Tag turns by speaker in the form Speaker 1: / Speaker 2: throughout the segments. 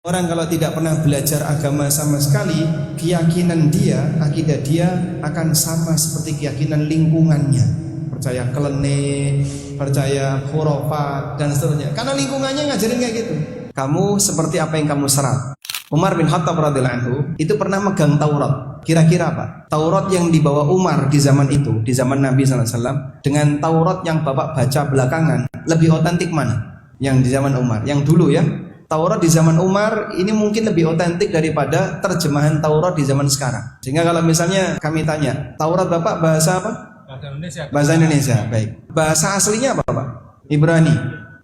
Speaker 1: Orang kalau tidak pernah belajar agama sama sekali, keyakinan dia, akidah dia akan sama seperti keyakinan lingkungannya. Percaya klenik, percaya khurafat dan seterusnya. Karena lingkungannya ngajarin kayak gitu. Kamu seperti apa yang kamu serap. Umar bin Khattab radhiyallahu anhu itu pernah megang Taurat. Kira-kira apa? Taurat yang dibawa Umar di zaman itu, di zaman Nabi SAW, dengan Taurat yang Bapak baca belakangan, lebih otentik mana? Yang di zaman Umar, yang dulu ya. Taurat di zaman Umar ini mungkin lebih otentik daripada terjemahan Taurat di zaman sekarang. Sehingga kalau misalnya kami tanya, Taurat Bapak bahasa apa?
Speaker 2: Bahasa Indonesia.
Speaker 1: Bahasa Indonesia, baik. Bahasa aslinya apa Pak? Ibrani.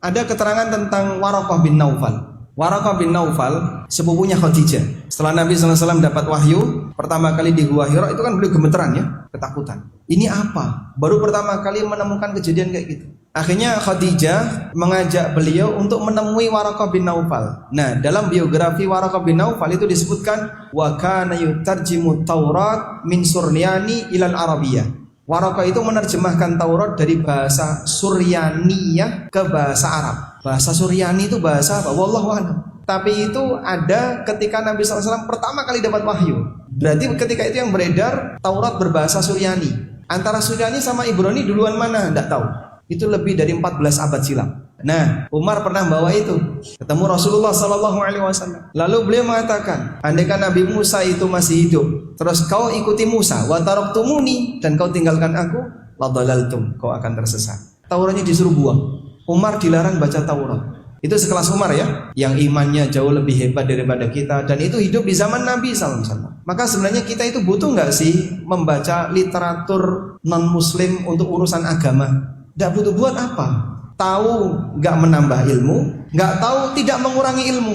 Speaker 1: Ada keterangan tentang Waraqah bin Naufal. Waraqah bin Naufal sepupunya Khadijah. Setelah Nabi SAW dapat wahyu pertama kali di Gua Hira, itu kan beliau gemeteran ya, ketakutan. Ini apa? Baru pertama kali menemukan kejadian kayak gitu. Akhirnya Khadijah mengajak beliau untuk menemui Waraqah bin Naufal. Nah, dalam biografi Waraqah bin Naufal itu disebutkan wa kana yutarjimu Taurat min Suryani ilal Arabiyah. Waraqah itu menerjemahkan Taurat dari bahasa Suryaniyah ke bahasa Arab. Bahasa Suryani itu bahasa apa? Wallahu a'lam. Tapi itu ada ketika Nabi SAW pertama kali dapat wahyu. Berarti ketika itu yang beredar Taurat berbahasa Suryani. Antara Suryani sama Ibrani duluan mana? Tidak tahu. Itu lebih dari 14 abad silam. Nah, Umar pernah bawa itu ketemu Rasulullah SAW. Lalu beliau mengatakan, andaikan Nabi Musa itu masih hidup, terus kau ikuti Musa, wa taraktumuni, dan kau tinggalkan aku, la dalaltum, kau akan tersesat. Tauratnya disuruh buang. Umar dilarang baca Taurat. Itu sekelas Umar ya, yang imannya jauh lebih hebat daripada kita, dan itu hidup di zaman Nabi SAW. Maka sebenarnya kita itu butuh nggak sih membaca literatur non Muslim untuk urusan agama? Tidak butuh, buat apa? Tahu nggak menambah ilmu, nggak tahu tidak mengurangi ilmu.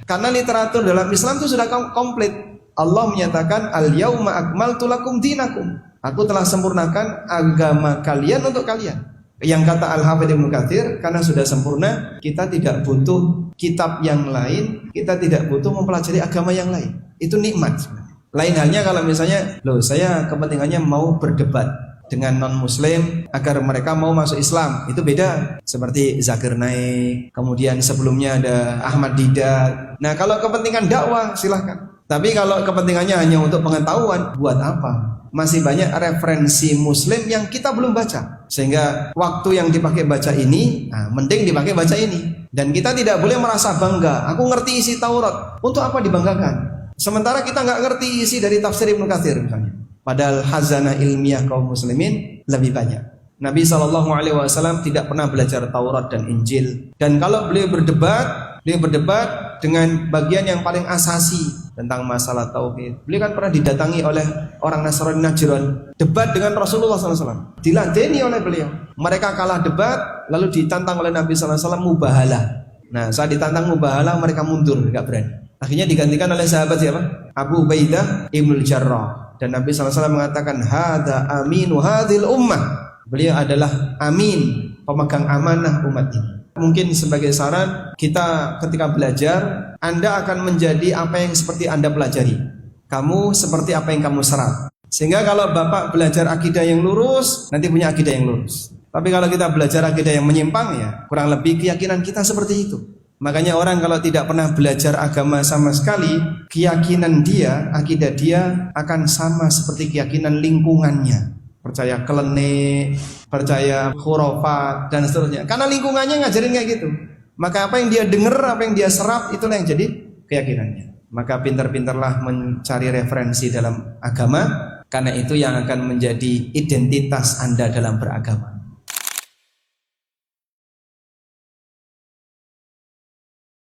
Speaker 1: Karena literatur dalam Islam itu sudah komplit. Allah menyatakan al-yauma akmaltu lakum dinakum. Aku telah sempurnakan agama kalian untuk kalian. Yang kata Al-Hafidz Ibnu Katsir, karena sudah sempurna, kita tidak butuh kitab yang lain, kita tidak butuh mempelajari agama yang lain. Itu nikmat sebenarnya. Lain halnya kalau misalnya, loh saya kepentingannya mau berdebat dengan non-muslim agar mereka mau masuk Islam, itu beda. Seperti Zakir Naik, kemudian sebelumnya ada Ahmad Didat. Nah kalau kepentingan dakwah silahkan. Tapi kalau kepentingannya hanya untuk pengetahuan, buat apa? Masih banyak referensi muslim yang kita belum baca. Sehingga waktu yang dipakai baca ini, mending dipakai baca ini. Dan kita tidak boleh merasa bangga, aku ngerti isi Taurat. Untuk apa dibanggakan? Sementara kita nggak ngerti isi dari tafsir Ibnu Katsir misalnya. Padahal khazanah ilmiah kaum muslimin lebih banyak. Nabi SAW tidak pernah belajar Taurat dan Injil. Dan kalau beliau berdebat dengan bagian yang paling asasi tentang masalah tauhid. Beliau kan pernah didatangi oleh orang Nasrani Najran, debat dengan Rasulullah SAW. Diladeni oleh beliau. Mereka kalah debat, lalu ditantang oleh Nabi SAW mubahalah. Nah, saat ditantang mubahalah mereka mundur, nggak berani. Akhirnya digantikan oleh sahabat siapa? Abu Ubaidah Ibnul Jarrah. Dan Nabi SAW mengatakan, hada aminu hadhil ummah. Beliau adalah amin, pemegang amanah umat ini. Mungkin sebagai saran, kita ketika belajar, Anda akan menjadi apa yang seperti Anda pelajari. Kamu seperti apa yang kamu serap. Sehingga kalau Bapak belajar akidah yang lurus, nanti punya akidah yang lurus. Tapi kalau kita belajar akidah yang menyimpang, ya kurang lebih keyakinan kita seperti itu. Makanya orang kalau tidak pernah belajar agama sama sekali, keyakinan dia, akidah dia akan sama seperti keyakinan lingkungannya. Percaya klenik, percaya khurafat dan seterusnya. Karena lingkungannya ngajarin kayak gitu. Maka apa yang dia dengar, apa yang dia serap, itulah yang jadi keyakinannya. Maka pintar-pintarlah mencari referensi dalam agama, karena itu yang akan menjadi identitas Anda dalam beragama.